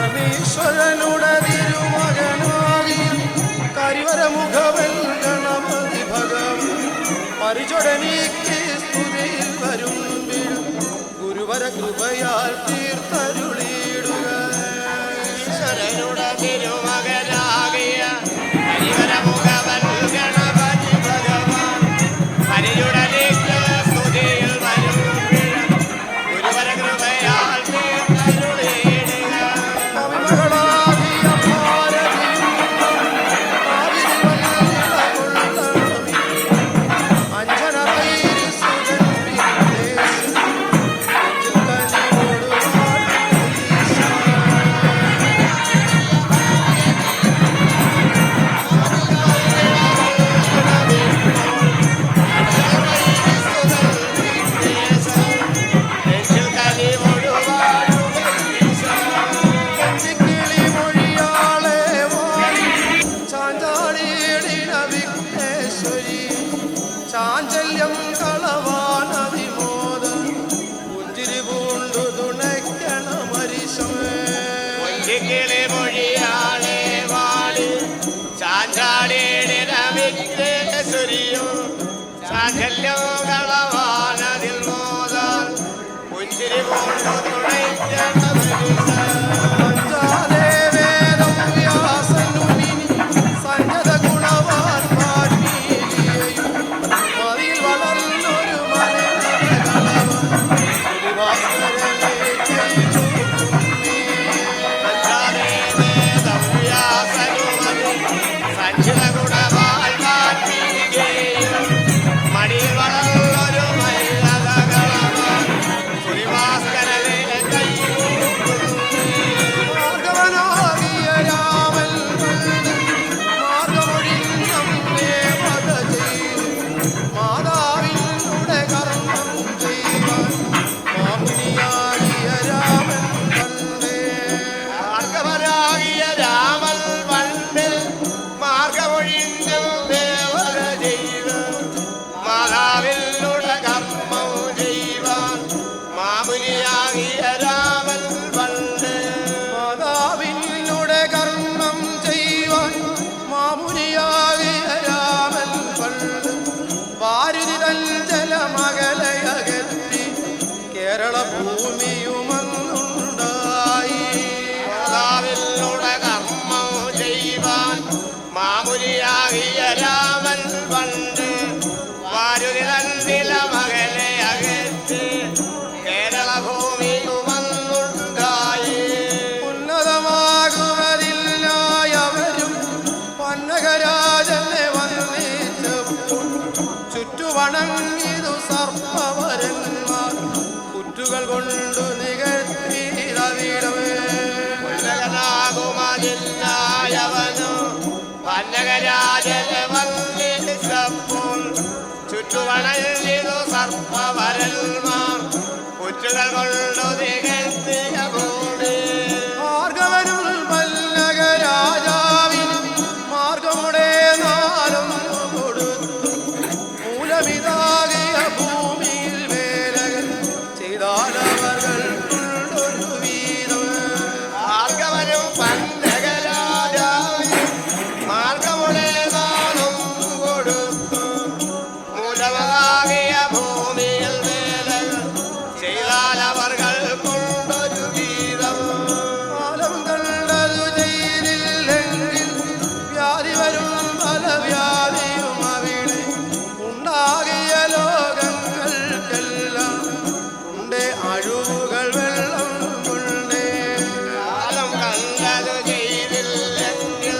പരമേശ്വരനുടെ തിരുമകനാകിയ കരിവരമുഖവൻ ഗണപതി ഭഗവൻ പരിചൊടനീക്ക് സ്തുതിയിൽ വരുമ്പിൽ ഗുരുവര കൃപയാൽ തീർത്തരുളിയിടുക. ഈശ്വരനുടെ തിരുമകനാകിയ കരിവരമുഖവൻ ഗണപതി ഭഗവാൻ പരിചൊടനീക്ക് സ്തുതിയിൽ വരുമ്പിൽ ഗുരുവര കൃപയാൽ തീർത്തരുളിയിടുക. കവിമകളാകിയ ഭാരതിയും അഞ്ജന വൈരി സുതൻ വിഘ്നേശൻ കിളി മൊഴിയാളെ വാഴി ചാഞ്ചാടിയിടിന വിഘ്നേശ്വരി ചാഞ്ചല്യം കളവാനതിമോദ പുഞ്ചിരി പൂണ്ടു തുണയ്ക്കണ മരിശമേ. കിളി മൊഴിയാളെ വാളി ചാഞ്ചാടിയിടിന വിഘ്നേശ്വരിയോ ചാഞ്ചല്യം കളവാനതിൽ മോദാൽ പുഞ്ചിരി പൂണ്ടു തുണയ്ക്കണ പഞ്ചാലേ വേദം വ്യാസനുമിനി സഞ്ജത ഗുണവാൻ വാൽമീകിയെയും മതിൽ വളർന്നൊരു മടി വളർന്നൊരു മല്ലതകളവാൻ ശ്രീഭാസ്കരനെ മാർഗവനാകിയ രാമൻ മാർഗമൊഴിഞ്ഞം ദേവത ചെയ്തു മാതാവിനുടെ കർമ്മം ചെയ്യുവാൻ മാമുനിയാകിയ രാമൻ കണ്ടേ. മാർഗവനാകിയ രാമൻ പണ്ട് മാർഗമൊഴിഞ്ഞു ദേവത ചെയ്ത് മാതാവിനുടെ കർമ്മം ചെയ്യുവാൻ മാമുനിയാകിയ രാമൻ പണ്ട് മാതാവിനുടെ കർമ്മം ചെയ്യുവാൻ മാമുനിയാകിയ രാമൻ പണ്ട് വാരുതി ജലമകലയകറ്റി കേരള ഭൂമിയുമന്നുണ്ടായി. മാതാവിനുടെ കർമ്മം ചെയ്യുവാൻ മാമുനിയാകിയ രാമൻ പണ്ട് വാരുതി നന്ദില മകനെ അകറ്റ് കേരള ഭൂമിയുമന്നുണ്ടായി. ഉന്നതമാകുവതില്ലായവരും പന്നകരാജനെ വന്നിച്ചപ്പോൾ ചുറ്റുവണങ്ങിതു സർപ്പവരന്മാർ കുറ്റുകൾ കൊണ്ടു നികത്തിരവിടമേ. ഉന്നതനാകുമതില്ലായവനു പന്നകരാജനെ വന്നിച്ചപ്പോൾ ചുറ്റുവണഞ്ഞിതു സർപ്പവരന്മാർ കുറ്റുകൾ കൊണ്ടു നികത്തിയ ഭൂമി. ഭാർഗവനും പല്ലകരാജാവിന് മാർഗമുടെ നാലം കൊടുത്തു മൂലമിതാകിയ ഭൂമിയിൽ വേലകൾ ചെയ്താലവകൾ ഒരു വീതം. ഭാർഗവനും പന്നകരാജാവിന് മാർഗമുടെ നാളും കൊടുത്തു മൂലമതാകിയ ഭൂമിയിൽ വേലകൾ ചെയ്താലവർകൾ കൊണ്ടൊരു വീതം. കാലം കണ്ടതു ചെയ്തില്ലെങ്കിൽ വ്യാധി വരും പല വ്യാധിയും അവിടെ ഉണ്ടാകിയ ലോകങ്ങൾക്കെല്ലാം ഉണ്ടേ അഴുവുകൾ വെള്ളം കൊണ്ടേ. കാലം കണ്ടതു ചെയ്തില്ലെങ്കിൽ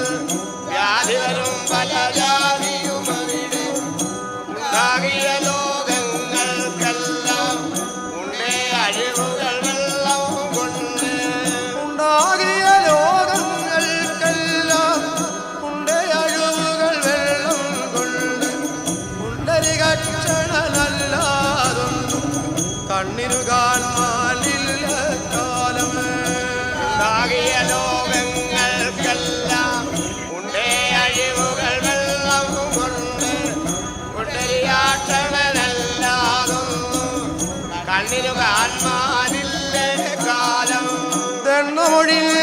വ്യാധി വരും പല ജാതിയും അവിടെ ഉണ്ടാകിയ ലോകങ്ങൾക്കെല്ലാം ഉണ്ടേ അഴിവുകൾ വെള്ളം കൊണ്ട്. ഉണ്ടാകിയ ലോകങ്ങൾക്കെല്ലാം ഉണ്ടേ അഴുവുകൾ വെള്ളം കൊണ്ട് ഉണ്ടരികക്ഷണനല്ലാതൊന്നും കണ്ണിനു കാൺമാനില്ല കാലമേ. ഉണ്ടാകിയ ലോകങ്ങൾക്കെല്ലാം ഉണ്ടേ അഴിവുകൾ വെള്ളം കൊണ്ട് ഉണ്ടരിയാക്ഷ കണ്ണിനു കാൺമാനില്ലേ കാലം തെണ്ണമൊഴിഞ്ഞ